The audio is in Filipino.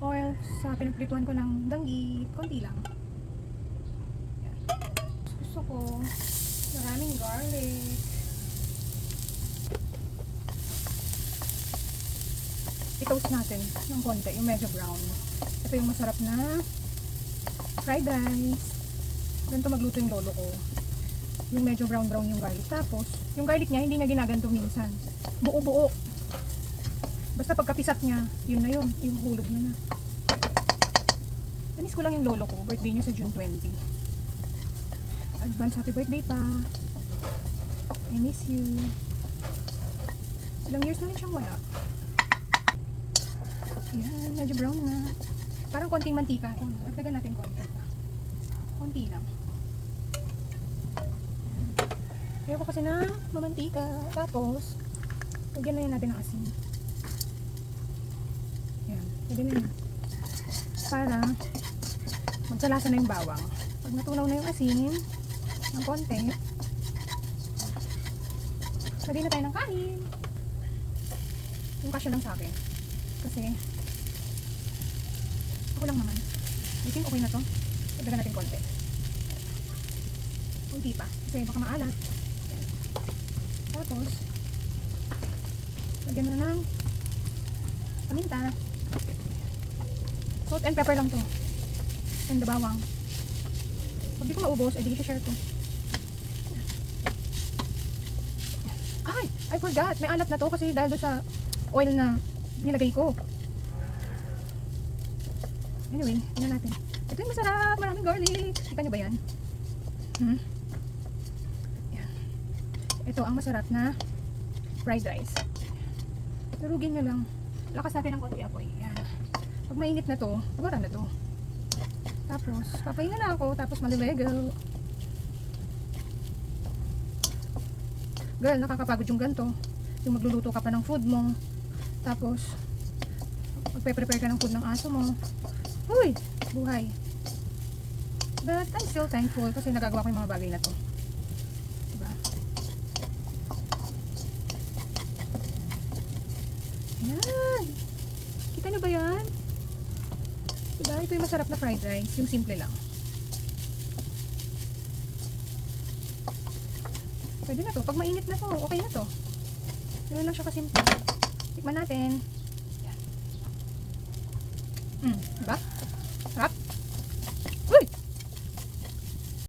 oil sa pinagprituan ko ng danggit. Konti lang. Yan. Gusto ko maraming garlic. I-toast natin ng konti, yung medyo brown. Ito yung masarap na fried rice. Ganito magluto yung lolo ko. Yung medyo brown-brown yung garlic. Tapos, yung garlic niya, hindi niya ginaganto minsan. Buo-buo. Basta pagkapisat niya, yun na yun. Yung hulog niya na. Anis ko lang yung lolo ko. Birthday niya sa June 20. Advance happy birthday pa. I miss you. Ilang years na rin siyang wala. Ayan, medyo brown na. Parang konting mantika. Lagdagan natin konti. Konti lang. Ayoko kasi na mamantika. Tapos, lagyan na yan natin ng asin. Ayan, lagyan na yan. Para magkalasa na yung bawang. Pag natunaw na yung asin, ng konti, lagyan na tayo ng kanin. Yung kasya lang sa akin. Kasi, ako lang naman. I think okay na to. Lagyan natin konti. Kunti pa. Kasi baka maalat. Tapos, lagyan mo na ng paminta. Salt and pepper lang to. And the bawang. Pag di ko maubos, ay di share to. Ay! I forgot! May alat na to kasi dahil sa oil na nilagay ko. Anyway, yun natin. Ito yung masarap! Maraming garlic! Kita nyo ba yan? Yan. Ito ang masarap na fried rice. Turugin nyo lang. Lakas natin ng konti apoy. Yan. Pag mainit na to, wala na to. Tapos, papahinga na ako. Tapos malilegal. Girl, nakakapagod yung ganito. Yung magluluto ka pa ng food mo. Tapos, magpe-prepare ka ng food ng aso mo. Uy! Buhay. But I'm still thankful kasi nagagawa ko yung mga bagay na to. Diba? Yan! Kita nyo ba yan? Diba? Ito yung masarap na fried rice. Yung simple lang. Pwede na to. Pag mainit na to, okay na to. Ganun lang siya kasimple. Tikman natin. Yan. Diba?